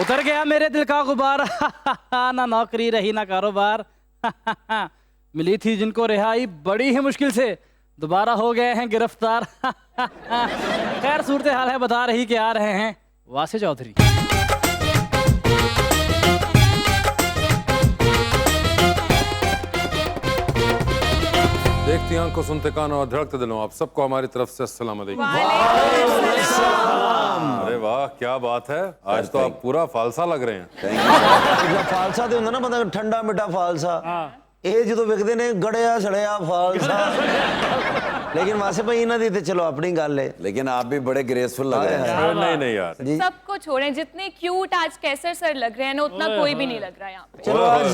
उतर गया मेरे दिल का गुबार ना नौकरी रही ना कारोबार मिली थी जिनको रिहाई बड़ी ही मुश्किल से दोबारा हो गए हैं गिरफ्तार खैर सूरत हाल है बता रही कि आ रहे हैं वासे चौधरी। देखती आंखों सुनते कानों और धड़कते दिलों, आप सबको हमारी तरफ से अस्सलाम वालेकुम। अरे वाह क्या बात है, आज तो आप पूरा फालसा लग रहे हैं। फालसा तो होंगे ना बंदा ठंडा मिठा फालसा, ये जो विकते ने गड़िया सड़िया फालसा लेकिन वासे भाई इन्हों की चलो अपनी गल है, लेकिन आप भी बड़े ग्रेसफुल लग रहे हैं। नहीं नहीं यार, सबको छोड़ें, जितने क्यूट आज कैसर सर लग रहे हैं ना उतना कोई भी नहीं लग रहा है यहाँ पे। चलो आज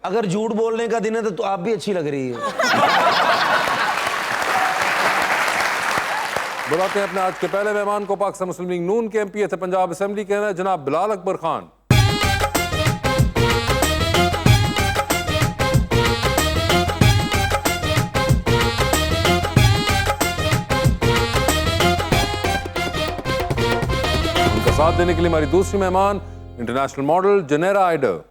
अगर झूठ बोलने का दिन है तो आप भी अच्छी लग रही है। बुलाते हैं अपने आज के पहले मेहमान को, पाकिस्तान मुस्लिम लीग नून के एमपी थे पंजाब असेंबली के जनाब बिलाल अकबर खान। उनका साथ देने के लिए हमारी दूसरी मेहमान इंटरनेशनल मॉडल जनेरा आइडर।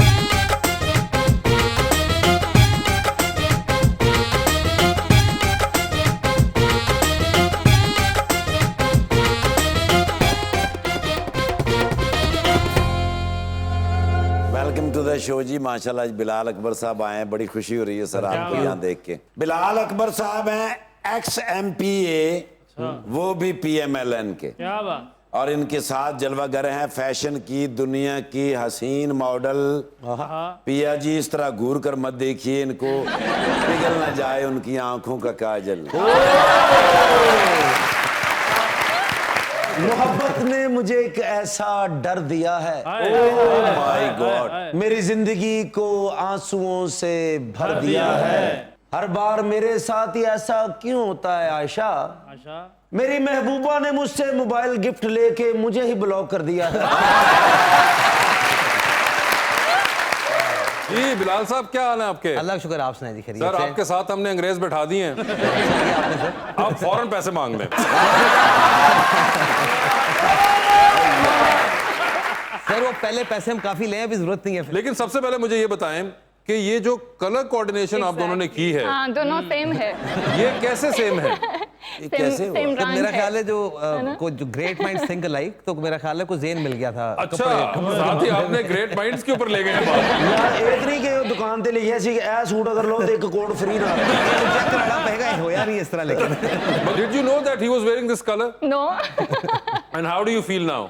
Welcome to the show ji. माशाल्लाह आज बिलाल अकबर साहब आए हैं, बड़ी खुशी हो रही है सर आपको यहाँ देख के। बिलाल अकबर साहब हैं एक्स MPA, वो भी PMLN के, क्या बात। और इनके साथ जलवागर हैं फैशन की दुनिया की हसीन मॉडल पिया जी। इस तरह घूर कर मत देखिए इनको, पिघल ना जाए उनकी आंखों का काजल। मोहब्बत ने मुझे एक ऐसा डर दिया है, ओह माय गॉड, मेरी जिंदगी को आंसुओं से भर दिया है। हर बार मेरे साथ ही ऐसा क्यों होता है आयशा? मेरी महबूबा ने मुझसे मोबाइल गिफ्ट लेके मुझे ही ब्लॉक कर दिया है। जी बिलाल साहब क्या हाल है आपके? अल्लाह का शुक्र, आप सुनाइए। खैरियत सर से? आपके साथ हमने अंग्रेज बैठा दिए हैं, आप फौरन पैसे मांग लें। सर वो पहले पैसे हम काफी ले, अभी जरूरत नहीं है। लेकिन सबसे पहले मुझे ये बताएं कि ये जो कलर कोऑर्डिनेशन आप दोनों ने की है, हाँ, दोनों सेम है। ये कैसे सेम है? कैसे हुआ? तो मेरा ख्याल है जो ग्रेट माइंड्स थिंक अलाइक, तो मेरा ख्याल है को जेन मिल गया था। अच्छा, साथ ही आपने ग्रेट माइंड्स के ऊपर ले गए हैं बात। यार इतनी के दुकान ते लिखिया सी ए सूट अगर लो तो एक कोड फ्री ना चेक कराना पड़ेगा, होया नहीं इस तरह। लेकिन But did you know that he was wearing this color? No, And how do you feel now?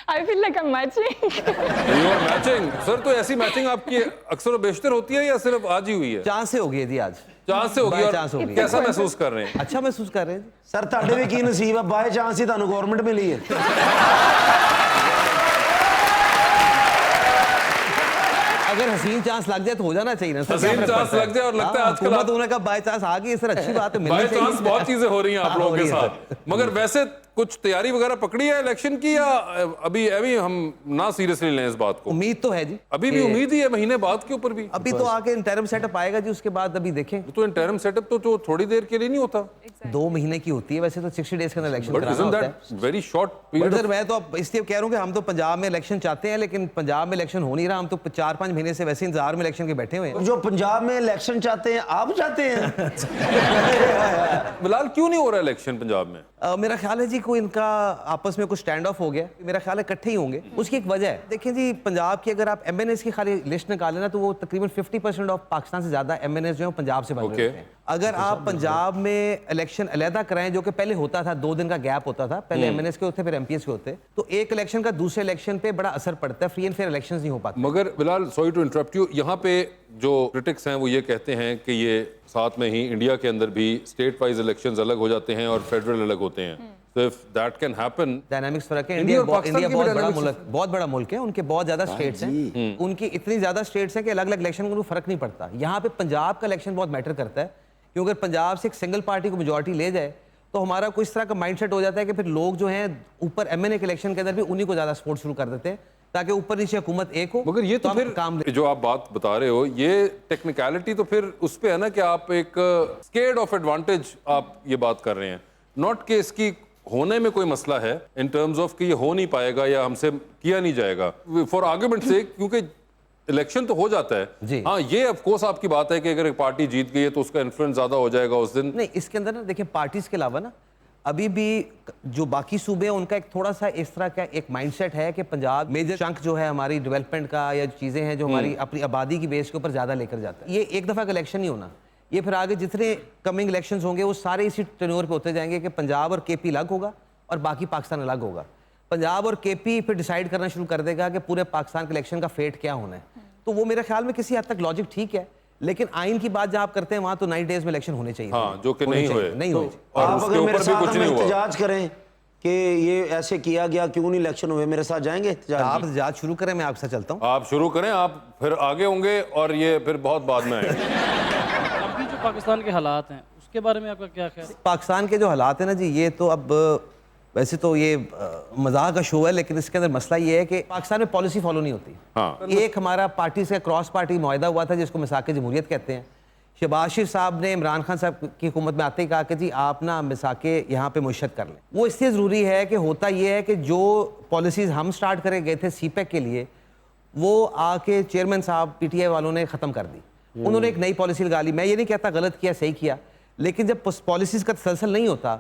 I feel like I'm matching. You are matching. Sir तो ऐसी मैचिंग आपकी अक्सर और बेशतर होती है या सिर्फ आज ही हुई है? चांस से हो गई थी आज, चांस से होगी। चांस हो और गई। कैसा महसूस कर रहे हैं? अच्छा महसूस कर रहे हैं। सर ਤੁਹਾਡੇ ਵੀ ਕੀ ਨਸੀਬ ਆ, ਬਾਏ ਚਾਂਸ ਹੀ ਤੁਹਾਨੂੰ ਗਵਰਨਮੈਂਟ ਮਿਲੀ ਹੈ। अगर हसीन चांस लग जाए तो हो जाना चाहिए ना। हसीन चांस लग जाए और लगता है आजकल हुकूमत होने का बाय चांस आ गई, सर अच्छी बात है, मिलनी बाय चाहिए। चांस बहुत चीजें हो रही हैं आप लोगों के साथ। मगर वैसे कुछ तैयारी वगैरह पकड़ी है इलेक्शन की या अभी हम ना सीरियसली लें इस बात को? उम्मीद तो है जी, अभी भी उम्मीद ही है महीने बाद के ऊपर भी। अभी तो आके इंटरम सेटअप आएगा जी, उसके बाद अभी देखें। तो इंटरम सेटअप तो थोड़ी देर के लिए नहीं होता, 2 महीने की होती है वैसे तो, 60 डेज का इलेक्शन बट कराना isn't होता है। that very short but period? Sir मैं तो अब इसलिए कह रहा हूँ कि हम तो पंजाब में इलेक्शन चाहते हैं, लेकिन पंजाब में इलेक्शन हो नहीं रहा। हम तो 4-5 महीने से वैसे इंतजार में इलेक्शन के बैठे हुए हैं। जो पंजाब में इलेक्शन चाहते हैं आप चाहते हैं? बिलाल क्यों नहीं हो रहा इलेक्शन पंजाब में? मेरा ख्याल है जी कोई इनका आपस में कुछ स्टैंड ऑफ हो गया, मेरा ख्याल है इकट्ठे ही होंगे। उसकी एक वजह है, देखिए जी पंजाब की अगर आप MNAs की खाली लिस्ट निकालें ना तो वो तकरीबन 50% ऑफ पाकिस्तान से ज्यादा MNAs जो है पंजाब से बन रहे होते हैं। अगर आप पंजाब में इलेक्शन अलहदा कराएं, जो कि पहले होता था, 2 दिन का गैप होता था, पहले MNAs के होते फिर MPs के होते, तो एक इलेक्शन का दूसरे इलेक्शन पे बड़ा असर पड़ता है, फ्री एंड फेयर इलेक्शन नहीं हो पाते। मगर Bilal sorry to interrupt you, यहाँ पे जो क्रिटिक्स हैं वो ये कहते हैं कि ये साथ में ही इंडिया के अंदर भी स्टेट वाइज इलेक्शंस अलग हो जाते हैं और फेडरल अलग होते हैं। So if that can happen, dynamics फर्क है। इंडिया इंडिया और पाकिस्तान बहुत की भी बड़ा dynamics- मुल्क, बहुत बड़ा मुल्क है, उनके बहुत ज्यादा स्टेट्स हैं, उनकी इतनी ज्यादा स्टेट्स हैं कि अलग अलग इलेक्शन को फर्क नहीं पड़ता। यहाँ पे पंजाब का इलेक्शन बहुत मैटर करता है, क्योंकि अगर पंजाब से एक सिंगल पार्टी को मेजोरिटी ले जाए तो हमारा कुछ तरह का माइंडसेट हो जाता है कि फिर लोग जो हैं ऊपर MNA के इलेक्शन के अंदर भी उन्हीं को ज्यादा सपोर्ट शुरू कर देते हैं, ताकि ऊपर नीचे हुकूमत एक हो। मगर ये तो हम फिर काम जो आप बात बता रहे हो ये टेक्निकलिटी तो फिर उस पे है ना कि आप एक स्केर्ड ऑफ एडवांटेज आप ये बात कर रहे हैं, नॉट कि इसकी होने में कोई मसला है इन टर्म्स ऑफ कि ये हो नहीं पाएगा या हमसे किया नहीं जाएगा, फॉर आर्गुमेंट से, क्योंकि इलेक्शन तो हो जाता है जी। हाँ, ये ऑफ कोर्स आपकी बात है कि अगर एक पार्टी जीत गई है तो उसका इन्फ्लुएंस ज्यादा हो जाएगा उस दिन। नहीं, इसके अंदर ना देखिए, पार्टीज के अलावा ना अभी भी जो बाकी सूबे हैं उनका एक थोड़ा सा इस तरह का एक माइंडसेट है कि पंजाब मेजर चंक जो है हमारी डेवलपमेंट का या चीज़ें हैं जो हमारी अपनी आबादी की बेस के ऊपर ज़्यादा लेकर जाता है। ये एक दफ़ा का इलेक्शन नहीं होना, ये फिर आगे जितने कमिंग इलेक्शंस होंगे वो सारे इसी टेन्योर पे होते जाएंगे कि पंजाब और केपी अलग होगा और बाकी पाकिस्तान अलग होगा। पंजाब और केपी फिर डिसाइड करना शुरू कर देगा कि पूरे पाकिस्तान के इलेक्शन का फेट क्या होना है। तो वो मेरे ख्याल में किसी हद तक लॉजिक ठीक है, लेकिन आइन की बात जब आप करते हैं वहां तो 90 डेज में इलेक्शन होने चाहिए। हाँ, जो कि नहीं हुए। नहीं हुए। और आप उसके अगर मेरे ऊपर भी साथ कुछ नहीं हुआ। एहतजाज करें कि ये ऐसे किया गया, क्यों नहीं इलेक्शन हुए, मेरे साथ जाएंगे एहतजाज? आप एहतजाज शुरू करें, मैं आपके साथ चलता हूँ। आप शुरू करें, आप फिर आगे होंगे और ये फिर बहुत बाद में आएंगे। अभी जो पाकिस्तान के हालात हैं उसके बारे में आपका क्या ख्याल है? पाकिस्तान के जो हालात हैं ना जी, ये तो अब वैसे तो ये मजाक का शो है, लेकिन इसके अंदर मसला ये है कि पाकिस्तान में पॉलिसी फॉलो नहीं होती। हाँ। एक हमारा पार्टी से क्रॉस पार्टी मुआहदा हुआ था जिसको मिसाक जमहूरियत कहते हैं। शहबाज शरीफ साहब ने इमरान खान साहब की हुकूमत में आते ही कहा कि जी आप ना मिसाके यहाँ पे मुशत कर लें। वो इसलिए ज़रूरी है कि होता ये है कि जो पॉलिसीज़ हम स्टार्ट करे गए थे सीपैक के लिए, वो आके चेयरमैन साहब PTI वालों ने ख़त्म कर दी। उन्होंने एक नई पॉलिसी लगा ली। मैं ये नहीं कहता गलत किया सही किया, लेकिन जब पॉलिसीज़ का तसलसल नहीं होता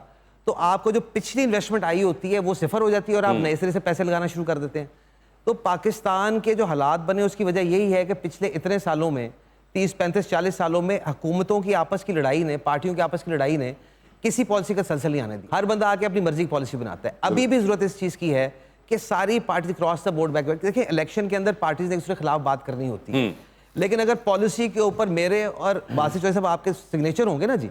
तो आपको जो पिछली इन्वेस्टमेंट आई होती है वो सिफर हो जाती है और आप नए सिरे से पैसे लगाना शुरू कर देते हैं। तो पाकिस्तान के जो हालात बने उसकी वजह यही है कि पिछले इतने सालों में 30, 35, 40 सालों में हुकूमतों की आपस की लड़ाई ने, पार्टियों की आपस की लड़ाई ने किसी पॉलिसी का तसलसल नहीं आने दी। हर बंदा आके अपनी मर्जी की पॉलिसी बनाता है। अभी भी जरूरत इस चीज़ की है कि सारी party cross the board back. देखिए, इलेक्शन के अंदर पार्टीज ने एक दूसरे के खिलाफ बात करनी होती है, लेकिन अगर पॉलिसी के ऊपर मेरे और बासित चौधरी साहब आपके सिग्नेचर होंगे ना जी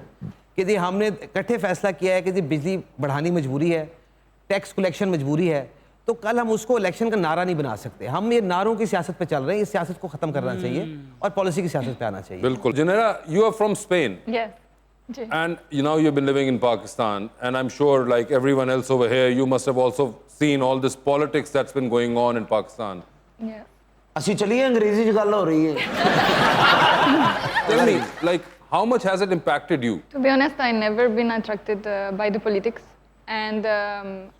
कि जी हमने इकट्ठे फैसला किया है कि जी बिजली बढ़ानी मजबूरी है, टैक्स कलेक्शन मजबूरी है, तो कल हम उसको इलेक्शन का नारा नहीं बना सकते। हम ये नारों की सियासत पे चल रहे हैं, इस सियासत को खत्म करना चाहिए और पॉलिसी की सियासत पे आना चाहिए। बिल्कुल। जिनेरा, you are from Spain Yes. Ji. and you know you've been living in Pakistan, and I'm sure like everyone else over here you must have also seen all this politics that's been going on in Pakistan. Yeah. ਅਸੀਂ ਚਲੀਏ ਅੰਗਰੇਜ਼ੀ ਚ ਗੱਲ ਹੋ ਰਹੀ ਹੈ। Tell me, like, how much has it impacted you? To be honest, I never been attracted by the politics, and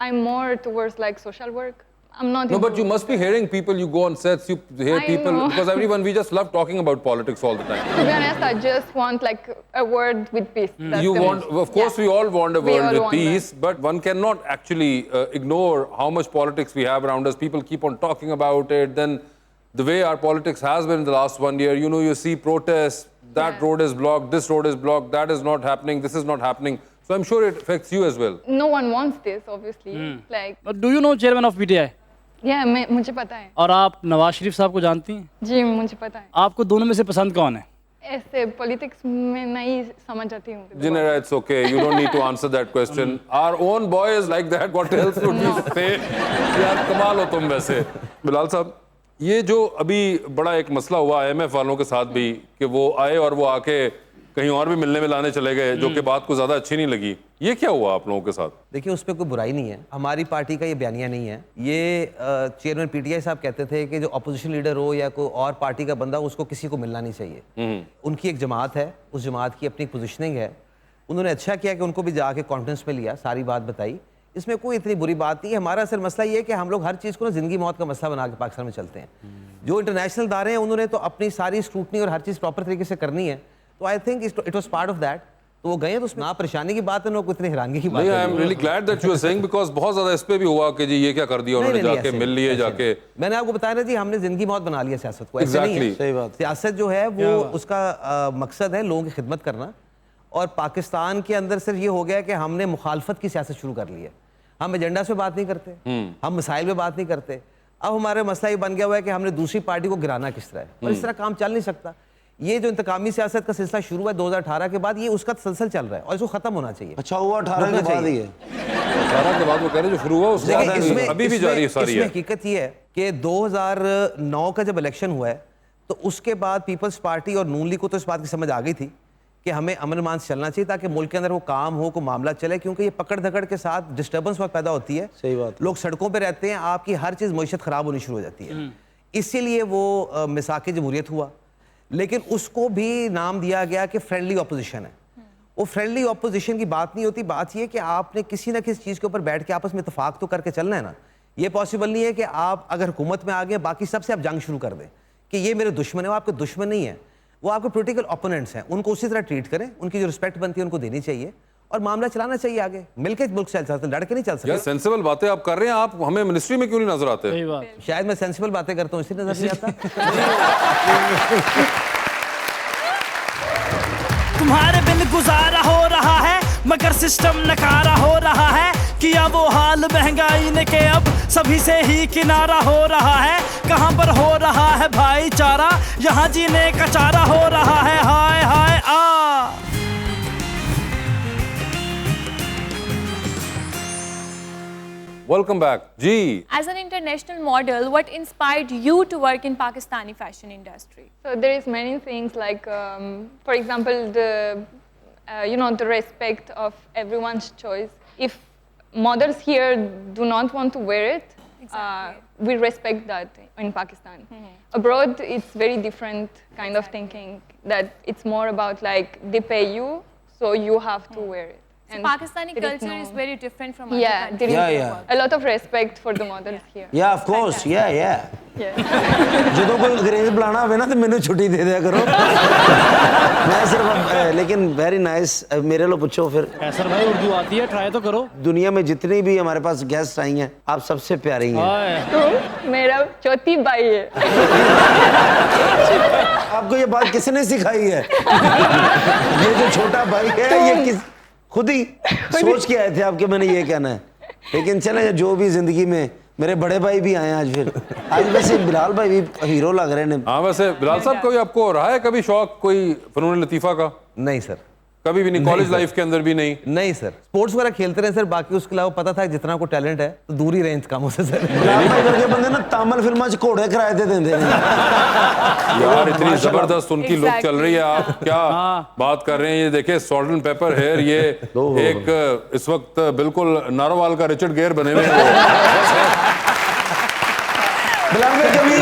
I'm more towards like social work. I'm not. No, but into- you must be hearing people, you go on sets, you hear I people, know. because everyone, we just love talking about politics all the time. To be honest, I just want like a world with peace. That's You the want, most- of course, Yeah. we all want a We world all with want peace, but one cannot actually ignore how much politics we have around us. People keep on talking about it. Then the way our politics has been in the last 1 year, you know, you see protests, that Yeah. road is blocked, this road is blocked, that is not happening, this is not happening. So I'm sure it affects you as well. No one wants this, obviously. Like, do you know chairman of PTI? yeah, मुझे पता है। और आप नवाज शरीफ साहब को जानती हैं? जी, मुझे पता है। आपको दोनों में से पसंद कौन है? ऐसे पॉलिटिक्स में नहीं समझ आती हूँ। Jinera, it's okay. You don't need to answer that question. Our own boy is like that. What else would you say? यार कमाल हो तुम वैसे। बिलाल साहब, ये जो अभी बड़ा एक मसला हुआ IMF वालों के साथ भी कि वो आए और वो आके कहीं और भी मिलने मिलाने चले गए, जो कि बात को ज़्यादा अच्छी नहीं लगी। ये क्या हुआ आप लोगों के साथ? देखिए, उस पर कोई बुराई नहीं है, हमारी पार्टी का ये बयानिया नहीं है। ये चेयरमैन PTI साहब कहते थे कि जो अपोजिशन लीडर हो या कोई और पार्टी का बंदा, उसको किसी को मिलना नहीं चाहिए। उनकी एक जमात है, उस जमात की अपनी पोजिशनिंग है। उन्होंने अच्छा किया कि उनको भी जाके कॉन्फ्रेंस में लिया, सारी बात बताई। इसमें कोई इतनी बुरी बात नहीं है। हमारा असल मसला ये है कि हम लोग हर चीज़ को ना ज़िंदगी मौत का मसला बना के पाकिस्तान में चलते हैं। जो इंटरनेशनल इदारे हैं उन्होंने तो अपनी सारी स्क्रूटनी और हर चीज़ प्रॉपर तरीके से करनी है, तो I think it was part of that. तो वो गए तो उसमें ना परेशानी की बात है ना कोई इतनी हैरानगी की बात नहीं, है। I am really glad that you are saying, because बहुत ज़्यादा इस पे भी हुआ कि जी ये क्या कर दिया उन्होंने, जाके मिल लिए जाके। मैंने आपको बताया ना जी, हमने जिंदगी मौत बना लिया सियासत को। ऐसे नहीं है। Exactly. सही बात। सियासत जो है वो उसका मकसद है लोगों की खिदमत करना, और पाकिस्तान के अंदर सिर्फ ये हो गया कि हमने मुखालफत की सियासत शुरू कर ली है। हम एजेंडा पे बात नहीं करते, हम मसाइल पे बात नहीं करते। अब हमारा मसला ये बन गया हुआ है कि हमने दूसरी पार्टी को गिराना किस तरह है, और इस तरह काम चल नहीं सकता। ये जो इंतकामी सियासत का सिलसिला शुरू हुआ 2018 के बाद, ये उसका तसलसल चल रहा है और इसको खत्म होना चाहिए। अच्छा हुआ 18 के बाद ही है। 18 के बाद वो कह रहे जो शुरू हुआ उसके बाद अभी भी जारी सारी इसमें है। हकीकत ये है कि 2009 का जब इलेक्शन हुआ है तो उसके बाद पीपल्स पार्टी और नून लीग को तो इस बात की समझ आ गई थी कि हमें अमन मान से चलना चाहिए ताकि मुल्क के अंदर वो काम हो, को मामला चले, क्योंकि ये पकड़ धकड़ के साथ डिस्टर्बेंस वक्त पैदा होती है। सही बात। लोग सड़कों पे रहते हैं, आपकी हर चीज़ मईशत ख़राब होनी शुरू हो जाती है। इसीलिए वो मिसाक जमहूरियत हुआ, लेकिन उसको भी नाम दिया गया कि फ्रेंडली अपोजिशन है। वो फ्रेंडली ऑपोजिशन की बात नहीं होती। बात ये है कि आपने किसी ना किसी चीज़ के ऊपर बैठ के आपस में इतफाक तो करके चलना है ना। ये पॉसिबल नहीं है कि आप अगर हुकूमत में आ गए बाकी सबसे आप जंग शुरू कर दें कि ये मेरे दुश्मन है। वो आपके दुश्मन नहीं है, वो आपके पोलिटिकल ओपोनेंट्स हैं। उनको उसी तरह ट्रीट करें, उनकी जो रिस्पेक्ट बनती है उनको देनी चाहिए और मामला चलाना चाहिए आगे। मिलकर मुल्क चल सकते, लड़के नहीं चल सकते। सेंसिबल बातें आप कर रहे हैं, आप हमें मिनिस्ट्री में क्यों नहीं नजर आते? सही बात। शायद मैं सेंसिबल बातें करता हूँ इसलिए नजर नहीं आता। तुम्हारे बिन गुजारा हो रहा है मगर सिस्टम नकारा हो रहा है। किया वो हाल महंगाई ने के अब सभी से ही किनारा हो रहा है। कहाँ पर हो रहा है भाईचारा, यहाँ जीने का चारा हो रहा है। Hi hi ah welcome back ji. As an international model, what inspired you to work in Pakistani fashion industry? So there is many things like, for example, the respect of everyone's choice. If models here do not want to wear it, we respect that in Pakistan. Abroad, it's very different kind of thinking, that it's more about like they pay you, so you have to wear it. So Pakistani there culture is no- very different from other Yeah, countries. there is Yeah, yeah. a lot of respect for the models here. या of course या Yeah. ਜਦੋਂ ਕੋਈ ਅੰਗਰੇਜ਼ ਬੁਲਾਣਾ ਹੋਵੇ ਨਾ ਤੇ ਮੈਨੂੰ ਛੁੱਟੀ ਦੇ ਦਿਆ ਕਰੋ। मैं सिर्फ लेकिन वेरी नाइस। मेरे लो पूछो फिर, कैसर भाई उर्दू आती है, ट्राई तो करो। दुनिया में जितनी भी हमारे पास गेस्ट आई हैं आप सबसे प्यारी हैं। हाय। तुम मेरा चौथी भाई है। आपको ये बात किसने सिखाई है? ये जो छोटा भाई है ये किस खुद ही सोच के आए थे आपके मैंने ये कहना है। लेकिन चले जो भी जिंदगी में मेरे बड़े भाई भी आए आज। फिर आज वैसे बिलाल भाई भी हीरो लग रहे हैं। हाँ वैसे बिलाल साहब कोई आपको रहा है कभी शौक कोई फनून लतीफ़ा का? नहीं सर, कभी भी नहीं, कॉलेज लाइफ के अंदर भी नहीं? नहीं सर, स्पोर्ट्स वगैरह खेलते रहे सर, बाकी उसके अलावा पता था जितना को टैलेंट है तो दूर ही रहे कामों से सर। बिलाल भाई वर्गे बंदे ना तामल फिल्मां च घोड़े किराए ते देंदे ने। यार इतनी जबरदस्त उनकी लुक चल रही है, आप क्या हाँ। बात कर रहे हैं? ये देखिए सॉल्ट एंड पेपर हेयर, ये एक इस वक्त बिल्कुल नारोवाल का रिचर्ड गेयर बने हुए हैं। बिलाल भाई कभी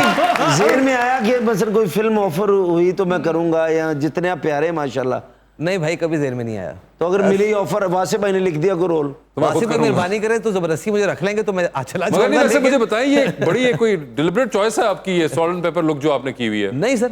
जेहन में आया कि बस कोई फिल्म ऑफर हुई तो मैं करूंगा, या जितने आप प्यारे माशाल्लाह? नहीं भाई, कभी जेहन में नहीं आया। तो अगर मिली ऑफर, वासिफ भाई ने लिख दिया कोई रोल, वासिफ भाई मेहरबानी करे तो जबरदस्ती मुझे रख लेंगे तो मैं चला मगर नहीं, जाऊंगा। वैसे मुझे बताएं ये बड़ी कोई डिलिबरेट चॉइस है आपकी, ये सॉल्ट एंड पेपर लुक जो आपने की हुई है? नहीं सर,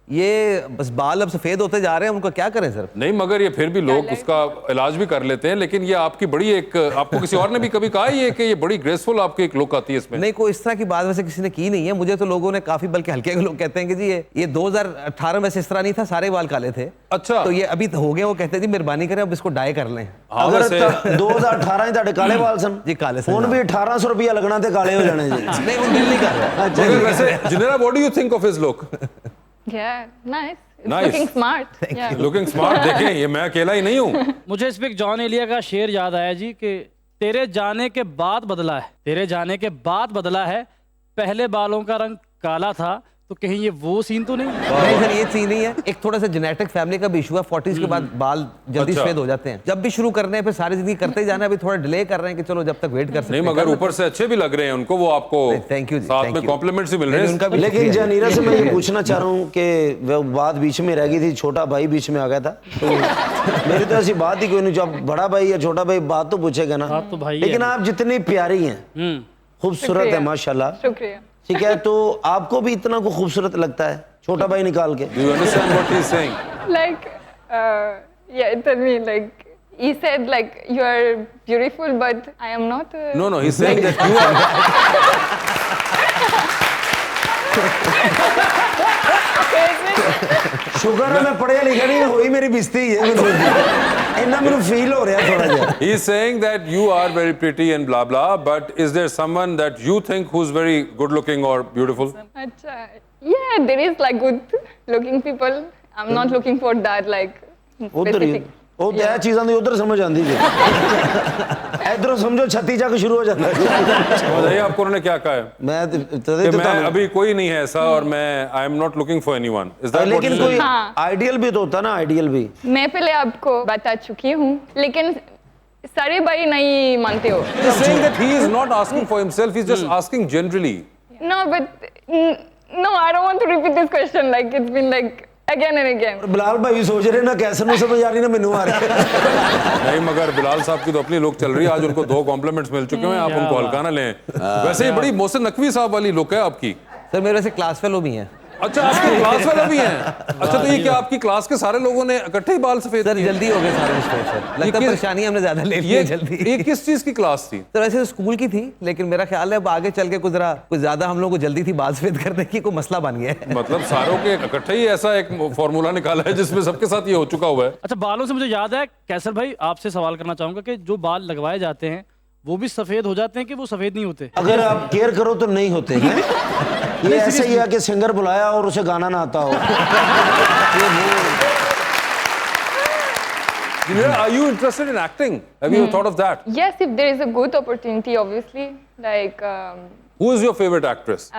ये बस बाल अब सफेद होते जा रहे हैं, उनको क्या करें सर? नहीं मगर ये फिर भी लोग उसका इलाज भी कर लेते हैं, लेकिन ये आपकी बड़ी एक, आपको किसी और ने भी कभी कहा ये कि ये बड़ी ग्रेसफुल आपकी एक लुक आती है इसमें? नहीं, कोई इस तरह की बात वैसे किसी ने की नहीं है। मुझे तो लोगों ने काफी, बल्कि हल्के के लोग कहते हैं कि जी ये 2018 में से इस तरह नहीं था, सारे बाल काले थे। अच्छा। तो ये अभी हो गए, वो कहते हैं जी मेहरबानी करें अब इसको डाई कर लें। हाँ, अगर वैसे 2018 ही ਤੁਹਾਡੇ ਕਾਲੇ ਵਾਲ ਸਨ जी काले सर। ਹੁਣ भी 1800 रुपया लगना ਤੇ ਕਾਲੇ ਹੋ ਜਾਣੇ जी। नहीं, वो दिल नहीं कर रहा। मगर वैसे Junaira, what do you think of his look? Yeah, nice. It's Nice. looking smart. Yeah. Looking smart. देखें ये मैं अकेला ही नहीं हूँ। मुझे इस पे एक जॉन एलिया का शेर याद आया जी कि तेरे जाने के बाद बदला है, तेरे जाने के बाद बदला है, पहले बालों का रंग काला था। तो कहीं ये वो सीन तो नहीं? नहीं सर, ये सीन नहीं है। एक थोड़ा सा जेनेटिक फैमिली का भी इशू है। 40s के बाद बाल जल्दी अच्छा। सफेद हो जाते हैं। जब भी शुरू करने हैं फिर सारी जिंदगी करते ही जाना है। अभी थोड़ा डिले कर रहे हैं कि चलो जब तक वेट कर सकते नहीं हैं। मगर ऊपर से अच्छे भी लग रहे हैं उनको, वो आपको थैंक यू जी, साथ thank में you। कॉम्प्लीमेंट्स भी मिल रहे नहीं, हैं। उनका भी लेकिन शुक्रिया। जनीरा से मैं ये पूछना चाह रहा हूँ कि वो बात बीच में रह गई थी, छोटा भाई बीच में आ गया था, तो मेरी तो ऐसी बात ही कोई नहीं। जब बड़ा भाई या छोटा भाई बात तो पूछेगा ना। बात तो भाई है। लेकिन आप जितनी प्यारी हैं, खूबसूरत है शुक्रिया। माशाल्लाह, शुक्रिया। ठीक है, तो आपको भी इतना को खूबसूरत लगता है छोटा भाई निकाल के? Do you understand what he's saying? Like, yeah, tell me, like, he said, like, you are beautiful, but I am not. No, he's saying that you are. शुक्र है मैं पढ़िया लिखा नहीं, हुई मेरी बेइज्जती है। इतना मेरे फील हो रहा थोड़ा जिहा। He's saying that you are very pretty and blah blah, but is there someone that you think who's very good looking or beautiful? Acha. Yeah, there is like good looking people. I'm not looking for that, like, उधर ही specific. ਉਹ ਤੇ ਇਹ ਚੀਜ਼ਾਂ ਦੀ ਉਧਰ ਸਮਝ ਆਉਂਦੀ ਜੀ। ਇਧਰੋਂ ਸਮਝੋ 36 ਜਾ ਕੇ ਸ਼ੁਰੂ ਹੋ ਜਾਂਦਾ है। बताइए आपको उन्होंने क्या कहा है? मैं कि मैं अभी कोई नहीं है ऐसा और मैं I am not looking for anyone. Is that लेकिन कोई हाँ। आइडियल भी तो होता है ना, आइडियल भी। मैं पहले आपको बता चुकी हूँ, लेकिन सारे भाई नहीं मानते हो। He's saying that he is not asking for himself, he's just asking generally. No, but no, I don't want to repeat this question. Like, it's been like again and again. Bilal भाई सोच रहे ना कैसे नु समझ आ रही ना मैनू आ रही नहीं मगर बिलाल साहब की तो अपनी लुक चल रही है, आज उनको 2 कॉम्प्लीमेंट्स मिल चुके हैं, आप उनको हल्का ना लें। वैसे ये बड़ी मोहसिन नकवी साहब वाली लुक है आपकी। सर मेरे वैसे क्लास फेलो भी हैं। अच्छा आपके क्लास वाला भी हैं। अच्छा तो ये क्या आपकी क्लास के सारे लोगों ने इकट्ठे ही बाल सफेद सर किए? जल्दी हो गए सारे स्टेज सर, लगता है परेशानी हमने ज्यादा ले ली ये है जल्दी। ये किस चीज की क्लास थी? तो वैसे तो स्कूल की थी, लेकिन मेरा ख्याल है अब आगे चल के कुछ ज्यादा हम लोग को जल्दी थी बाल सफेद करने की, कोई मसला बन गया है। मतलब सारों के इकट्ठे ही ऐसा एक फॉर्मूला निकाला है जिसमें सबके साथ ये हो चुका हुआ है। अच्छा बालों से मुझे याद है कैसर भाई, आपसे सवाल करना चाहूंगा कि जो बाल लगवाए जाते हैं वो भी सफेद हो जाते हैं कि वो सफेद नहीं होते? अगर आप केयर करो तो नहीं होते हैं। ये ऐसे ही है कि सिंगर बुलाया और उसे गाना ना आता हो। Are you interested in acting? Have you thought of that? Yes, if there is a good opportunity, obviously. Like Who is your favorite actress?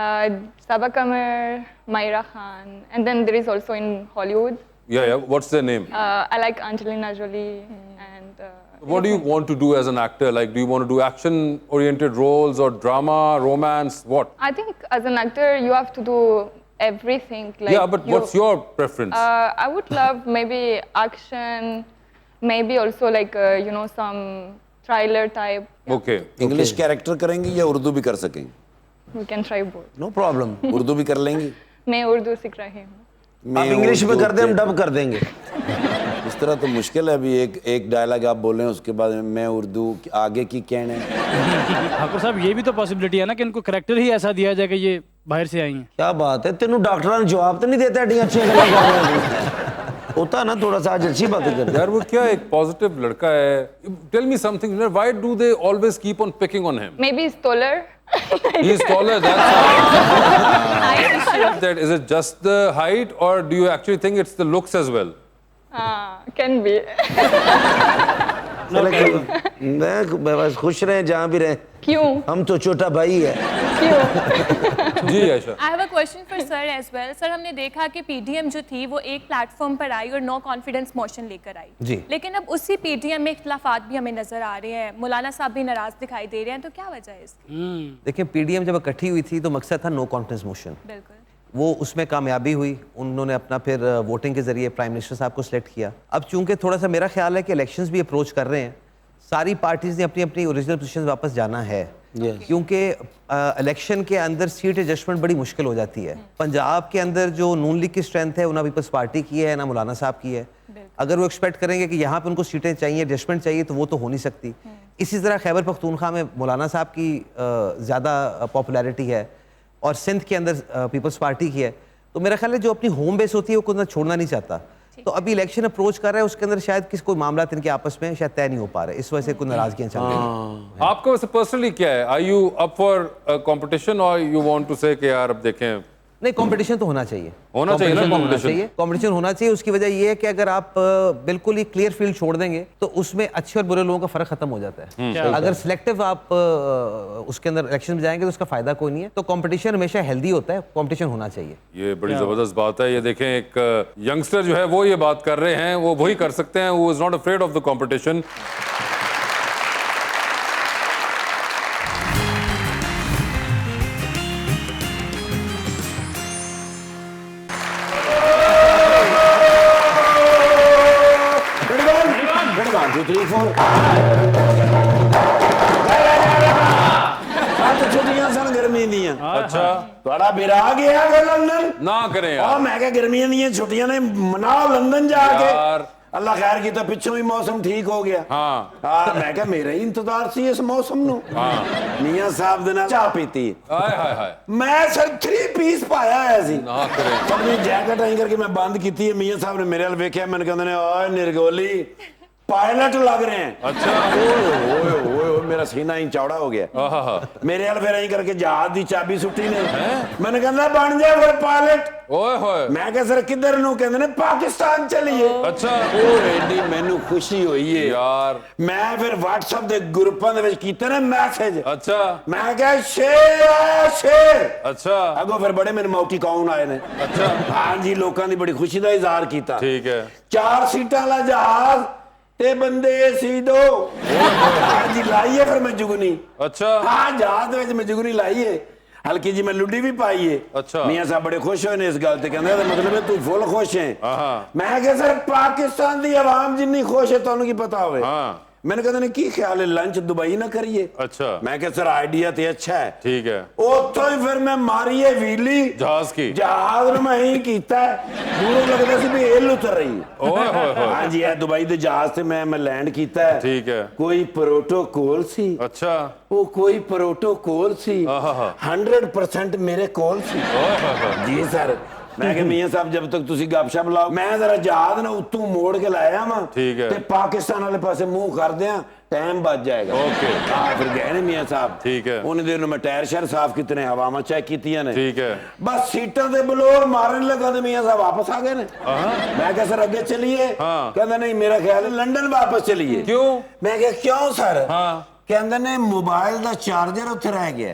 Saba Kamer, Myra Khan, and then there is also in Hollywood. Yeah. What's their name? I like Angelina Jolie and. What do you want to do as an actor? Like, do you want to do action-oriented roles or drama, romance? What? I think as an actor, you have to do everything. Like Yeah, but what's your preference? I would love maybe action, maybe also like some thriller type. Okay. English character करेंगी या उर्दू भी कर सकेंगे? We can try both. No problem. Urdu भी कर लेंगी? मैं उर्दू सीख रही हूँ. आप इंग्लिश में कर दे, हम डब कर देंगे। इस तरह तो मुश्किल है। अभी एक डायलॉग आप बोलें उसके बाद मैं उर्दू आगे की कहने। ठाकुर साहब ये भी तो पॉसिबिलिटी है ना कि इनको करेक्टर ही ऐसा दिया जाए कि ये बाहर से आई हैं। क्या बात है, तेनू डॉक्टर ने जवाब तो नहीं देता एडी अच्छी गल्लां कर रहे हो। होता ना थोड़ा सा आज अच्छी बातें कर। यार वो क्या एक पॉजिटिव लड़का है। Tell me something. Why do they always keep on picking on him? Maybe he's taller. He's taller. That's that. Is it just the height, or do you actually think it's the looks as well? Can be. मैं बस खुश रहे जहाँ भी रहे। क्यों? हम तो छोटा भाई है। क्यों? जी Ayesha. I have a question for sir as well. Sir हमने देखा कि PDM जो थी वो एक प्लेटफॉर्म पर आई और नो कॉन्फिडेंस मोशन लेकर आई जी। लेकिन अब उसी PDM में इख्तलाफात भी हमें नजर आ रहे हैं, मौलाना साहब भी नाराज दिखाई दे रहे हैं, तो क्या वजह है इसकी? देखिए पीडीएम जब इकट्ठी हुई थी तो मकसद था नो कॉन्फिडेंस मोशन। बिल्कुल। वो उसमें कामयाबी हुई, उन्होंने अपना फिर वोटिंग के जरिए प्राइम मिनिस्टर साहब को सिलेक्ट किया। अब चूंकि थोड़ा सा मेरा ख्याल है कि इलेक्शंस भी अप्रोच कर रहे हैं, सारी पार्टीज ने अपनी अपनी ओरिजिनल पोजीशन वापस जाना है, क्योंकि इलेक्शन के अंदर सीट एडजस्टमेंट बड़ी मुश्किल हो जाती है। पंजाब के अंदर जो नून लीग की स्ट्रेंथ है वो ना पीपल्स पार्टी की है ना मौलाना साहब की है। अगर वो एक्सपेक्ट करेंगे कि यहाँ पे उनको सीटें चाहिए, एडजस्टमेंट चाहिए, तो वो तो हो नहीं सकती। इसी तरह खैबर पख्तूनख्वा में मौलाना साहब की ज़्यादा पॉपुलैरिटी है और सिंध के अंदर पीपल्स पार्टी की है, तो मेरा ख्याल है जो अपनी होम बेस होती है वो कोई छोड़ना नहीं चाहता। तो अभी इलेक्शन अप्रोच कर रहा है, उसके अंदर शायद किसी कोई मामला इनके आपस में शायद तय नहीं हो पा रहे, इस वजह से कोई नाराजगियां चल रही हैं। आपका वैसे पर्सनली क्या है? Are you up for competition or you want to say कि यार अब देखें? नहीं, कंपटीशन तो होना चाहिए, होना चाहिए ना competition? कंपटीशन होना चाहिए। उसकी वजह ये है कि अगर आप बिल्कुल ही क्लियर फील्ड छोड़ देंगे तो उसमें अच्छे और बुरे लोगों का फर्क खत्म हो जाता है। अगर सिलेक्टिव आप उसके अंदर इलेक्शन में जाएंगे तो उसका फायदा कोई नहीं है। तो कंपटीशन हमेशा हेल्दी होता है, कंपटीशन होना चाहिए। ये बड़ी जबरदस्त बात है। ये देखें एक यंगस्टर जो है वो ये बात कर रहे हैं, वो वही कर सकते हैं, वो is not afraid of the competition. छुट्टियां सन गर्मी दियां। अच्छा थोड़ा बिरा गया है लंदन ना करें यार। मैं क्या गर्मियां दियां छुट्टियां ने मनाओ लंदन जाके। यार अल्लाह खैर की तो पिछों ही मौसम ठीक हो गया। हाँ मैं क्या मेरा ही इंतजार सी इस मौसम नु। हाँ मियां साहब दे नाल चाह पीती। हाय हाय हाय मैं सर 3 पीस पाया है सी। ना करें। अपनी जैकेट आई करके मैं बंद की है। मियां साहब ने मेरे वाल वेख्या, मैंने कहंदे ने ओए निर्गोली पायलट लग रहे हैं। अच्छा ओए ओए ओए मेरा सीना ही चौड़ा हो गया। आहा मेरे वाल फिर आई करके जहाज दी चाबी सुट्टी ने। मैंने कहंदा बन जा फिर पायलट। ओए होए। मैं कह सर किधर नु? कहंदे ने पाकिस्तान चलिए। अच्छा ओ एडी मैनू खुशी हुई है यार। मैं फिर व्हाट्सएप दे ग्रुपां दे विच कीते ने मैसेज। अच्छा मैं कहा शेर आया शेर। अच्छा अगो फिर बड़े मेरे मौकी कौन आए ने। अच्छा हां जी लोकां दी बड़ी खुशी दा इजहार कीता। ठीक है। 4 सीटां वाला जहाज ते बंदे सी दो। हाँ जी लाई है फिर मैं जुगनी। अच्छा हाँ जहाज में मैं जुगनी लाई है। हल्की जी मैं लुडी भी पाई है। अच्छा। मियां साहब बड़े खुश होए ने इस गल ते, कहंदे दा मतलब है तू फुल खुश है। मैं कहा सर पाकिस्तान दी आवाम जिन्नी खुश है तुहानू की पता होवे। मैंने कहते ने की ख्याल है लंच दुबई ना करिए। अच्छा। मैं कहा सर आइडिया तो अच्छा है। ठीक है। उतो ही फिर मैं मारी है वीली जहाज की। जहाज में ही कीता है, दूरों लगदा सी भी एल उतर रही है। ओए होए होए। हाँ जी, दुबई दे जहाज से मैं लैंड कीता है। ठीक है। कोई प्रोटोकॉल सी। अच्छा। वो कोई प्रोटोकॉल सी 100% मेरे कॉल सी। जी सर। मैं कि मियां साहब जब तक तुसी गपशप लाओ मैं जरा जहाज ना उत्तों मोड़ के लाया वा। ठीक है। ते पाकिस्तान वाले पासे मुंह कर दिया टाइम बच जाएगा। ओके। हाँ फिर गए ने मियां साहब। ठीक है। उन्हें देर मैं टायर शायर साफ कितने हवावां चेक कीतियां ने। ठीक है। बस सीटां ते बलोर मारने लगा तो मियां साहब वापस आ गए ने। मैं कहा सर आगे चलिए। कहंदा नहीं मेरा ख्याल है लंदन वापस चलिए। क्यों? मैं कहा क्यों सर? हाँ। कहंदे ने मोबाइल दा चार्जर उत्थे रह गया।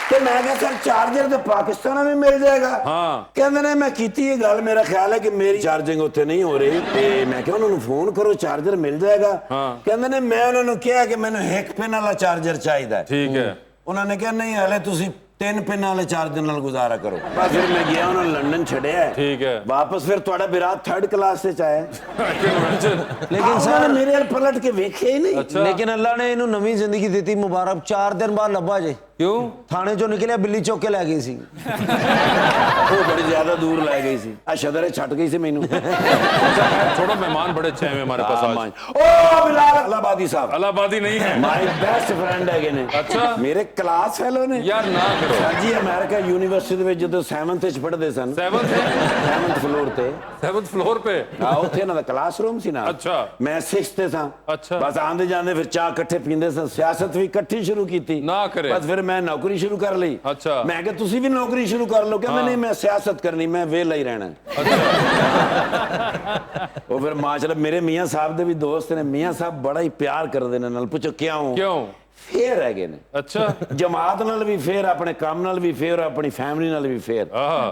तो मैं कहा सर चार्जर तो पाकिस्तान में मिल जाएगा। हाँ। कहंदे ने मैं कीती ये गल मेरा ख्याल है कि मेरी चार्जिंग उत्थे नहीं हो रही ते मैं कहा उन्होंने फोन करो चार्जर मिल जाएगा। कहंदे ने मैं उन्होंने कहा कि मैंने एक पिन वाला चार्जर चाहिए। ठीक है। उन्होंने कहा नहीं हले तुसी 3 पिन वाले चार्जर नाल गुजारा करो। बस फिर मैं गया उन्होंने लंदन छड़िया। ठीक है। वापस फिर थोड़ा विराट 3rd क्लास से आया। लेकिन सर मेरे हाल पलट के वेखे ही नहीं। अच्छा। लेकिन अल्लाह ने इन्हों नवी जिंदगी दी मुबारक 4 दिन बाद लब्बा जे क्यों? थाने चो निकलिया बिल्ली चौक के लै गई सी। वो बड़ी ज्यादा दूर लै गई सी। शदरे छट गई सी मैनू। छोड़ो मेहमान बड़े अच्छे हैं हमारे पास आज। ओ बिलाल इलाहाबादी साहब। इलाहाबादी नहीं है। माय बेस्ट फ्रेंड है ने। अच्छा। मेरे क्लास फेलो ने। यार ना करो। सर जी अमेरिका यूनिवर्सिटी में जदों 7th च पढ़दे सन। 7th फ्लोर ते। 7th फ्लोर पे। हां उत्थे ना क्लासरूम सी ना। अच्छा। मैं 6th ते सा। अच्छा। बस आंदे जांदे फिर चाह इकट्ठे पींदे सन, सियासत भी इकट्ठी शुरू कीती। ना करे। बस फिर मैं नौकरी शुरू कर ली। अच्छा। मैं कहा तुसी भी नौकरी शुरू कर लो। क्या मैं नहीं मैं सियासत करनी मैं वेला ही रहना। वो फिर माशाल्लाह मेरे मियां साहब दे भी दोस्त ने। मियां साहब बड़ा ही प्यार करदे ने। नाल पूछो क्यों? क्यों? फेर है ने। अच्छा। जमात नाल भी फेर, अपने काम नाल भी फेर, अपनी फैमिली नाल भी फेर।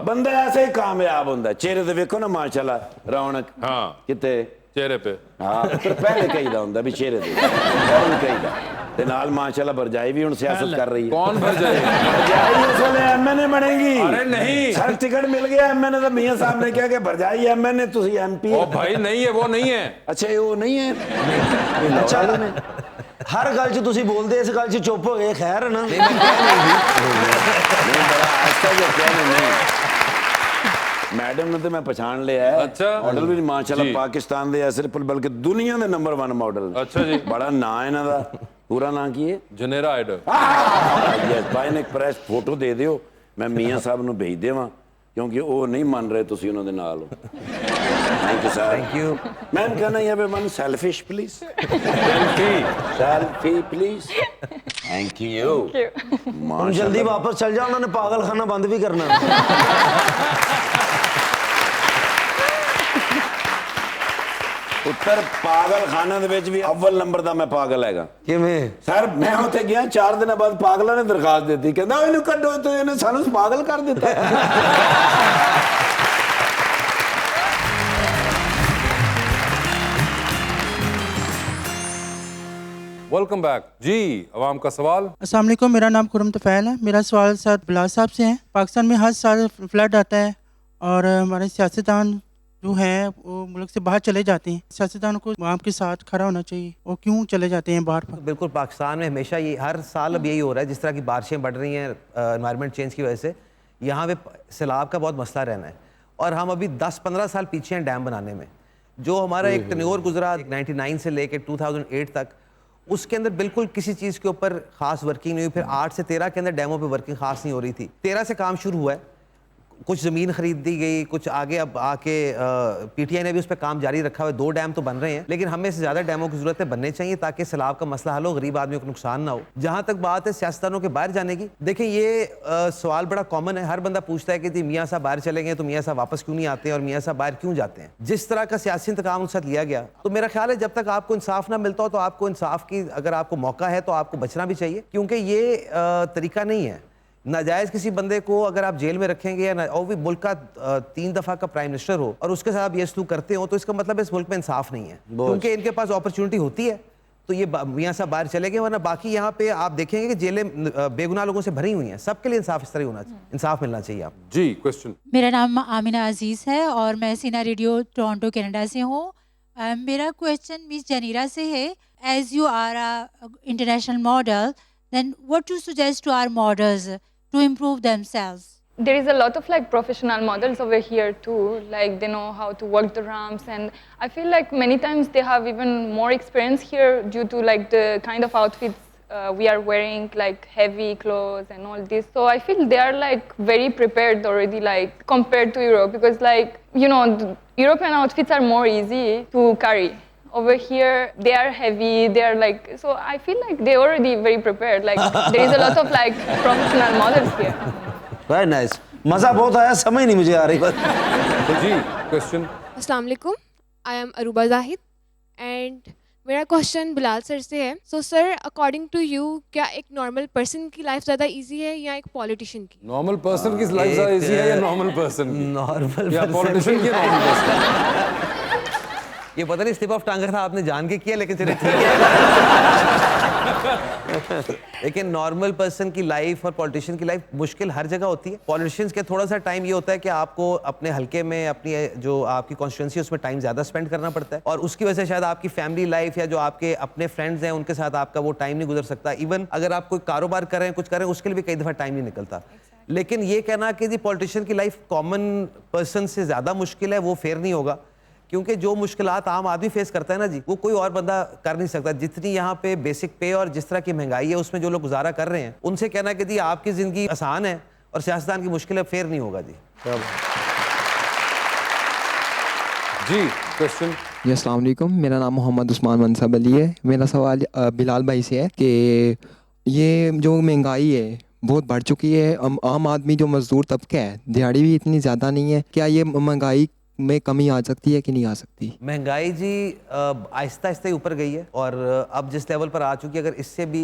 बंदा ऐसे ही कामयाब होंदा। चेहरे ते देखो ना माशाल्लाह रौनक। हाँ। किते चेहरे पे। हाँ फिर पहले कहीदा होंदा भी चेहरे ते कौन कहीदा ते नाल माशाल्लाह भरजाई भी हुन सियासत कर रही है। कौन भरजाई? भरजाई इसलिए एमएनए बनेगी। अरे नहीं। सर टिकट मिल गया एमएनए तो मियां साहब ने कहा कि भरजाई एमएनए तुसी एमपी। ओ भाई नहीं है, वो नहीं है। अच्छा ये वो नहीं है। अच्छा हर गल च तुसी बोलदे इस गल च चुप हो गए खैर है ना। नहीं बड़ा ऐसा जो कहने नहीं मैडम ने तो मैं पहचान लिया है। अच्छा। मॉडल भी माशाल्लाह पाकिस्तान दे सिर्फ बल्कि दुनिया दे नंबर 1 मॉडल। अच्छा जी। बड़ा नाम है इन्हां दा। पूरा नाम की है? जनेरा आइडल। यस भाई ने एक प्रेस फोटो दे दियो मैं मियां साहब ਨੂੰ भेज देवां क्योंकि वो नहीं मान रहे ਤੁਸੀਂ ਉਹਨਾਂ ਦੇ ਨਾਲ ਹੋ। Thank you sir. Thank you. Ma'am कहना ये one selfish please. Selfie please. Thank you. हम जल्दी वापस चल जाओ उन्होंने पागल खाना बंद भी करना। उत्तर पागल खाना दे विच भी अव्वल नंबर दा मैं पागल हैगा। किवें? सर मैं उत्थे गया 4 दिन बाद पागलां ने दरखास्त देती कहंदा इहनू कड्डो तो इहने सानू पागल कर दिता। वेलकम बैक जी। अवाम का सवाल। अस्सलाम वालेकुम, मेरा नाम खुरम तफ़ैल है। मेरा सवाल सर बिलाल साहब से है। पाकिस्तान में हर साल फ्लड आता है और हमारे सियासतदान जो हैं वो मुल्क से बाहर चले जाते हैं। सियासतदान को वहाँ के साथ खड़ा होना चाहिए। वो क्यों चले जाते हैं बाहर? बिल्कुल पाकिस्तान में हमेशा ये हर साल अब यही हो रहा है। जिस तरह की बारिशें बढ़ रही हैं एनवायरनमेंट चेंज की वजह से यहाँ पे सैलाब का बहुत मसला रहना है। और हम अभी 10-15 साल पीछे हैं डैम बनाने में। जो हमारा एक टन्योर गुजरा 99 से लेकर 2008 तक, उसके अंदर बिल्कुल किसी चीज़ के ऊपर खास वर्किंग नहीं हुई। फिर 8 से 13 के अंदर डैमों पे वर्किंग खास नहीं हो रही थी। 13 से काम शुरू हुआ है। कुछ ज़मीन खरीद दी गई, कुछ आगे अब आके पीटीआई ने भी उस पर काम जारी रखा हुआ है। 2 डैम तो बन रहे हैं, लेकिन हमें से ज़्यादा डैमों की ज़रूरत है, बनने चाहिए ताकि सैलाब का मसला हल हो, गरीब आदमी को नुकसान ना हो। जहाँ तक बात है सियासतदानों के बाहर जाने की, देखें ये सवाल बड़ा कॉमन है। हर बंदा पूछता है कि जी मियाँ साहब बाहर चले गए तो मियाँ साहब वापस क्यों नहीं आते हैं और मियाँ साहब बाहर क्यों जाते हैं। जिस तरह का सियासी इंतकाम उनके साथ लिया गया, तो मेरा ख्याल है जब तक आपको इंसाफ ना मिलता हो तो आपको इंसाफ की अगर आपको मौका है तो आपको बचना भी चाहिए, क्योंकि ये तरीका नहीं है। नाजायज़ किसी बंदे को अगर आप जेल में रखेंगे या और भी मुल्क का 3 दफ़ा का प्राइम मिनिस्टर हो और उसके साथ आप ये सलूक करते हो तो इसका मतलब इस मुल्क में इंसाफ नहीं है, क्योंकि इनके पास अपॉर्चुनिटी होती है तो ये मियाँ साहब बाहर चले गए, वरना बाकी यहाँ पे आप देखेंगे कि जेलें बेगुनाह लोगों से भरी हुई हैं। सबके लिए इंसाफ इस तरह होना चाहिए, इंसाफ मिलना चाहिए आप। जी, क्वेश्चन। मेरा नाम आमिना अजीज़ है और मैं सीना रेडियो टोरंटो कनाडा से हूँ। मेरा क्वेश्चन मिस जनीरा से है, as you are a international model, then what to suggest to our models to improve themselves? There is a lot of like professional models over here too, like they know how to work the ramps, and I feel like many times they have even more experience here due to like the kind of outfits we are wearing, like heavy clothes and all this. So I feel they are like very prepared already, like compared to Europe, because like, you know, the European outfits are more easy to carry. Over here they are heavy, they are like, so I feel like they already very prepared, like there is a lot of like professional models here. Very nice, मजा बहुत आया, समझ नहीं मुझे आ रही बात। जी, क्वेश्चन। अस्सलाम वालेकुम, I am Aruba Zahid and मेरा क्वेश्चन बिलाल सर से है। So sir, according to you क्या एक नॉर्मल पर्सन की लाइफ ज़्यादा इजी है या एक पॉलिटिशियन की? नॉर्मल पर्सन की लाइफ ज़्यादा इजी है या नॉर्मल पर्सन की? नॉर्मल या पॉलिटिशियन की नॉर्मल पर्सन? ये पता नहीं स्लिप ऑफ टंग था आपने जान के किया, लेकिन चलिए ठीक है। लेकिन नॉर्मल पर्सन की लाइफ और पॉलिटिशियन की लाइफ मुश्किल हर जगह होती है। पॉलिटिशियंस के थोड़ा सा टाइम ये होता है कि आपको अपने हल्के में, अपनी जो आपकी कॉन्स्टिट्यूंसी है उसमें टाइम ज़्यादा स्पेंड करना पड़ता है, और उसकी वजह से शायद आपकी फैमिली लाइफ या जो आपके अपने फ्रेंड्स हैं उनके साथ आपका वो टाइम नहीं गुजर सकता। इवन अगर आप कोई कारोबार कर रहे हैं, कुछ कर रहे हैं, उसके लिए भी कई दफ़ा टाइम नहीं निकलता। लेकिन ये कहना कि जी पॉलिटिशियन की लाइफ कॉमन पर्सन से ज़्यादा मुश्किल है, वो फेयर नहीं होगा, क्योंकि जो मुश्किलात आम आदमी फेस करता है ना जी, वो कोई और बंदा कर नहीं सकता। जितनी यहाँ पे बेसिक पे और जिस तरह की महंगाई है उसमें जो लोग गुजारा कर रहे हैं, उनसे कहना कि जी आपकी ज़िंदगी आसान है और सियासतदान की मुश्किल है, फेयर नहीं होगा जी। जी, क्वेश्चन। जी, अस्सलाम वालेकुम, मेरा नाम मोहम्मद उस्मान मनसब अली है। मेरा सवाल बिलाल भाई से है कि ये जो महंगाई है बहुत बढ़ चुकी है, आम आदमी जो मजदूर तबका है, दिहाड़ी भी इतनी ज़्यादा नहीं है, क्या ये महंगाई में कमी आ सकती है कि नहीं आ सकती? महंगाई जी आहिस्ता आहिस्ता ही ऊपर गई है, और अब जिस लेवल पर आ चुकी है, अगर इससे भी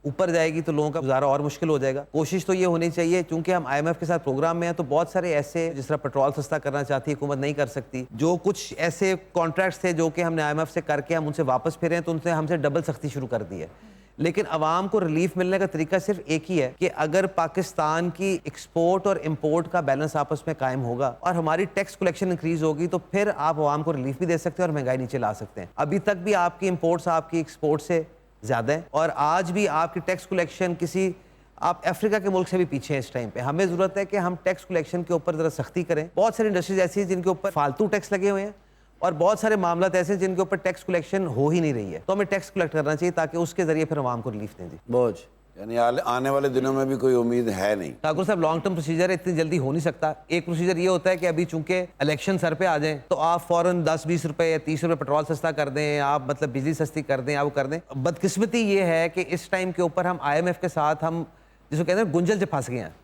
ऊपर जाएगी तो लोगों का गुजारा और मुश्किल हो जाएगा। कोशिश तो ये होनी चाहिए, क्योंकि हम IMF के साथ प्रोग्राम में हैं, तो बहुत सारे ऐसे, जिस तरह पेट्रोल सस्ता करना चाहती है हुकूमत, नहीं कर सकती। जो कुछ ऐसे कॉन्ट्रैक्ट्स थे जो कि हमने IMF से करके हम उनसे वापस फिरे हैं, तो उनसे हमसे डबल सख्ती शुरू कर दी है। लेकिन आवाम को रिलीफ मिलने का तरीका सिर्फ एक ही है कि अगर पाकिस्तान की एक्सपोर्ट और इंपोर्ट का बैलेंस आपस में कायम होगा और हमारी टैक्स कलेक्शन इंक्रीज होगी, तो फिर आप आवाम को रिलीफ भी दे सकते हैं और महंगाई नीचे ला सकते हैं। अभी तक भी आपकी इंपोर्ट्स आपकी एक्सपोर्ट से ज़्यादा है, और आज भी आपकी टैक्स कलेक्शन किसी आप अफ्रीका के मुल्क से भी पीछे हैं इस टाइम पे। हमें ज़रूरत है कि हम टैक्स कलेक्शन के ऊपर ज़रा सख्ती करें। बहुत सारी इंडस्ट्रीज ऐसी हैं जिनके ऊपर फालतू टैक्स लगे हुए हैं, और बहुत सारे मामला ऐसे हैं जिनके ऊपर टैक्स कलेक्शन हो ही नहीं रही है, तो हमें टैक्स कलेक्ट करना चाहिए ताकि उसके जरिए फिर आवाम को रिलीफ दें जी। बोझ यानी आने वाले दिनों में भी कोई उम्मीद है नहीं। ठाकुर साहब, लॉन्ग टर्म प्रोसीजर है, इतनी जल्दी हो नहीं सकता। एक प्रोसीजर ये होता है कि अभी चूंकि इलेक्शन सर पे आ जाएं, तो आप फौरन 10-20 रुपए या 30 रुपए पेट्रोल सस्ता कर दें, आप मतलब बिजली सस्ती कर दें, आप वो कर दें। बदकिस्मती ये है कि इस टाइम के ऊपर हम IMF के साथ हम जिसको कहते हैं गुंजल से फंस गए हैं।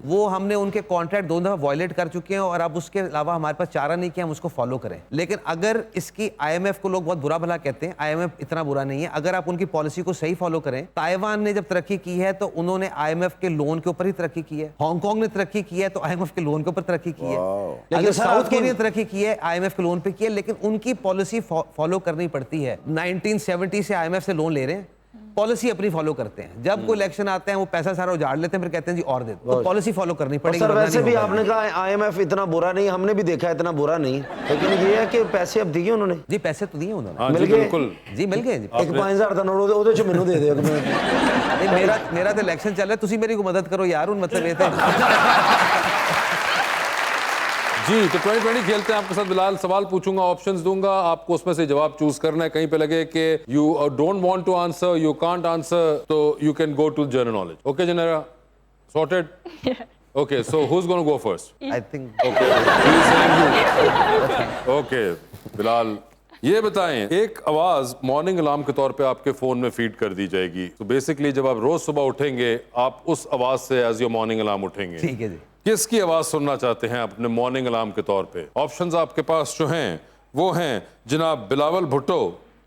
वो हमने उनके कॉन्ट्रैक्ट 2 दफ़ा वायलेट कर चुके हैं, और अब उसके अलावा हमारे पास चारा नहीं कि हम उसको फॉलो करें। लेकिन अगर इसकी IMF को लोग बहुत बुरा भला कहते हैं, IMF इतना बुरा नहीं है अगर आप उनकी पॉलिसी को सही फॉलो करें। ताइवान ने जब तरक्की की है तो उन्होंने IMF के लोन के ऊपर ही तरक्की की है। हांगकांग ने तरक्की की है तो IMF के लोन के ऊपर तरक्की की है। अगर साउथ कोरिया ने तरक्की की है, IMF के लोन पे की है, लेकिन उनकी पॉलिसी फॉलो करनी पड़ती है। 1970 से IMF से लोन ले रहे हैं, पॉलिसी अपनी फॉलो करते हैं। जब कोई इलेक्शन आते हैं वो पैसा सारा उजाड़ लेते हैं, फिर कहते हैं जी और दे दो। तो पॉलिसी फॉलो करनी पड़ेगी। सर वैसे भी आपने कहा IMF इतना बुरा नहीं, हमने भी देखा इतना बुरा नहीं, लेकिन ये है कि पैसे अब दिए उन्होंने। जी पैसे तो दिए उन्होंने, मिल गए जी, मिल गए जी। एक 5000 का नोट ਉਹਦੇ ਚ ਮੈਨੂੰ ਦੇ ਦਿਓ। मेरा तो इलेक्शन चल रहा है, तुसी मेरी को मदद करो यार। उन मतलब ये थे जी, तो 2020 खेलते हैं आपके साथ। बिलाल, सवाल पूछूंगा, ऑप्शंस दूंगा, आपको उसमें से जवाब चूज करना है। कहीं पे लगे कि you don't want to answer, you can't answer, तो you can go to general knowledge. Okay Junaira, sorted? Okay, so who is gonna go first? I think okay Bilal, ये बताएं, एक आवाज मॉर्निंग अलार्म के तौर पे आपके फोन में फीड कर दी जाएगी। तो बेसिकली जब आप रोज सुबह उठेंगे, आप उस आवाज से एज योर मॉर्निंग अलार्म उठेंगे। ठीक है जी। किसकी आवाज सुनना चाहते हैं अपने मॉर्निंग अलार्म के तौर पे? ऑप्शंस आपके पास जो हैं वो हैं जनाब बिलावल भुट्टो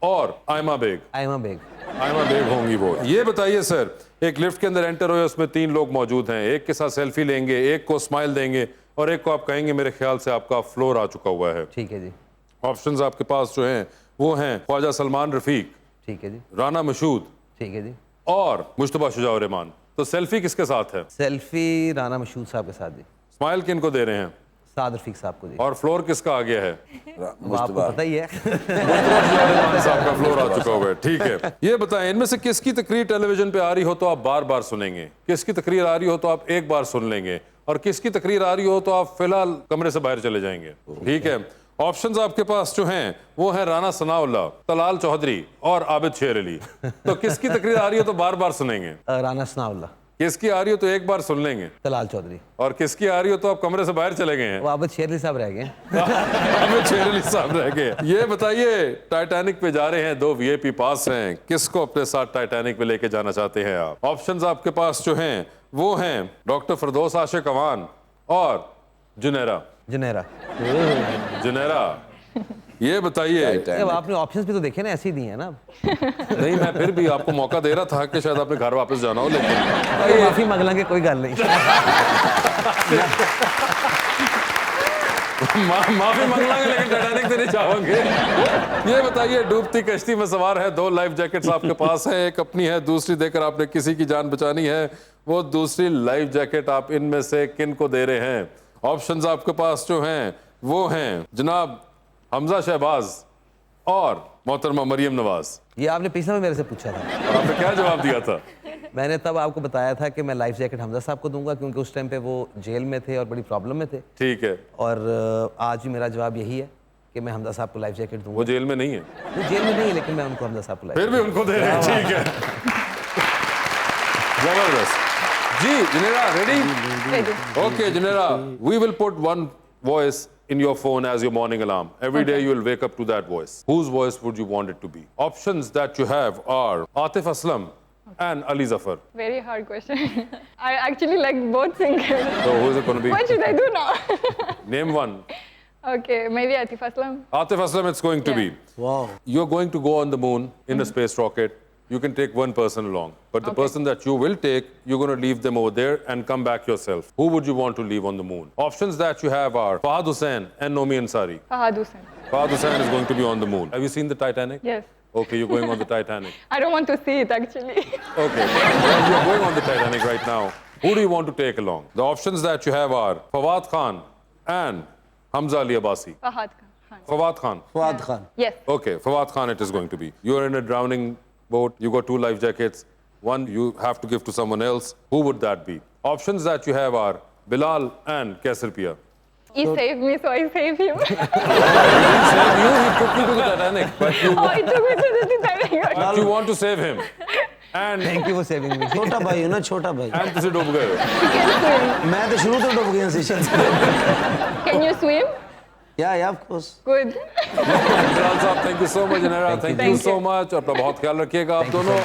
और आयमा बेग। आयमा बेग होंगी वो। ये बताइए सर, एक लिफ्ट के अंदर एंटर हुए, उसमें 3 लोग मौजूद हैं, एक के साथ सेल्फी लेंगे, एक को स्माइल देंगे और एक को आप कहेंगे मेरे ख्याल से आपका फ्लोर आ चुका हुआ है। ठीक है जी। ऑप्शंस आपके पास जो हैं वो हैं ख्वाजा सलमान रफीक, ठीक है जी, राना मशहूद ठीक है जी। और मुश्तबा शुजाउर रहमान। तो सेल्फी किसके साथ है? सेल्फी राना मशहूद साहब के साथ जी। स्माइल किन को दे रहे हैं? साद रफीक साहब को जी। और फ्लोर किसका आ गया है? वो आपको पता ही है। साहब का फ्लोर आ चुका हुआ है। ठीक है, ये बताएं इनमें से किसकी तकरीर टेलीविजन पे आ रही हो तो आप बार बार सुनेंगे, किसकी तकरीर आ रही हो तो आप एक बार सुन लेंगे, और किसकी तकरीर आ रही हो तो आप फिलहाल कमरे से बाहर चले जाएंगे। ठीक है, ऑप्शंस आपके पास जो हैं वो है राना सनाउल्लाह, तलाल चौधरी और आबिद शेर अली। तो किसकी तकरीर आ रही हो तो बार बार सुनेंगे? राना सनाउल्लाह। किसकी आ रही हो तो एक बार सुन लेंगे? तलाल चौधरी। और किसकी आ रही हो तो आप कमरे से बाहर चले गए हैं? वो आबिद शेर अली साहब रह गए। आबिद शेर अली साहब रह गए। ये बताइए, टाइटैनिक पे जा रहे हैं, 2 VIP पास हैं, किसको अपने साथ टाइटैनिक पे लेके जाना चाहते हैं आप? ऑप्शंस आपके पास जो हैं वो हैं डॉक्टर फिरदौस आशिक अवान और जुनैरा। जुनैरा, ये बताइए। अब आपने ऑप्शंस भी तो देखे ना, ऐसे ही दिए हैं ना। नहीं, मैं फिर भी आपको मौका दे रहा था कि शायद आपने घर वापस जाना हो, लेकिन माफी मांग लेंगे, कोई गल नहीं। माफी मांग लेंगे लेकिन टाइटैनिक से नहीं चाहोगे। ये बताइए, डूबती कश्ती में सवार है, 2 लाइफ जैकेट्स आपके पास है, एक अपनी है, दूसरी देकर आपने किसी की जान बचानी है। वो दूसरी लाइफ जैकेट आप इनमें से किन को दे रहे हैं? ऑप्शंस आपके पास जो हैं वो हैं जनाब हमजा शहबाज और मोहतरमा मरियम नवाज। ये आपने पिछले में मेरे से पूछा था, और आपने क्या जवाब दिया था? मैंने तब आपको बताया था कि मैं लाइफ जैकेट हमजा साहब को दूंगा, क्योंकि उस टाइम पे वो जेल में थे और बड़ी प्रॉब्लम में थे। ठीक है, और आज भी मेरा जवाब यही है कि मैं हमजा साहब को लाइफ जैकेट दूंगा। वो जेल में नहीं है? वो जेल में नहीं है, लेकिन मैं उनको हमजा साहब को फिर भी उनको दे रहे हैं। ठीक है, जबरदस्त जी। Junaira ready? Okay Junaira, we will put one voice in your phone as your morning alarm. Every day you will wake up to that voice. Whose voice would you want it to be? Options that you have are Atif Aslam and Ali Zafar. Very hard question. I actually like both singers. So who is it going to be? What should I do now? Name one. Okay, maybe Atif Aslam. Atif Aslam it's going to be. Wow. You're going to go on the moon in a space rocket. You can take one person along, but the person that you will take, you're going to leave them over there and come back yourself. Who would you want to leave on the moon? Options that you have are Fahad Hussain and Nomi Ansari. Fahad Hussain. Fahad Hussain is going to be on the moon. Have you seen the Titanic? Yes. Okay, you're going on the Titanic. I don't want to see it actually. Okay, well, you're going on the Titanic right now. Who do you want to take along? The options that you have are Fawad Khan and Hamza Ali Abbasi. Fahad Khan. Fawad Khan. Fawad Khan. Yes. Okay, Fawad Khan it is going to be. You're in a drowning boat. You got 2 life jackets. One you have to give to someone else. Who would that be? Options that you have are Bilal and Kaisar Pia. He saved me, so I save him. He didn't save you. He took you to the Titanic. But you, Oh, he took me to the Titanic. but you want to save him. And thank you for saving मी। छोटा भाई हो ना, छोटा भाई। and तुझे डूब गए हो। He can swim. मैं तो शुरू तो डूब गया सी। Can you swim? Yeah, of course. Good. Bilal साहब, thank you so much, Junaira. Thank you Thank so you. much. अपना बहुत ख्याल रखिएगा आप दोनों।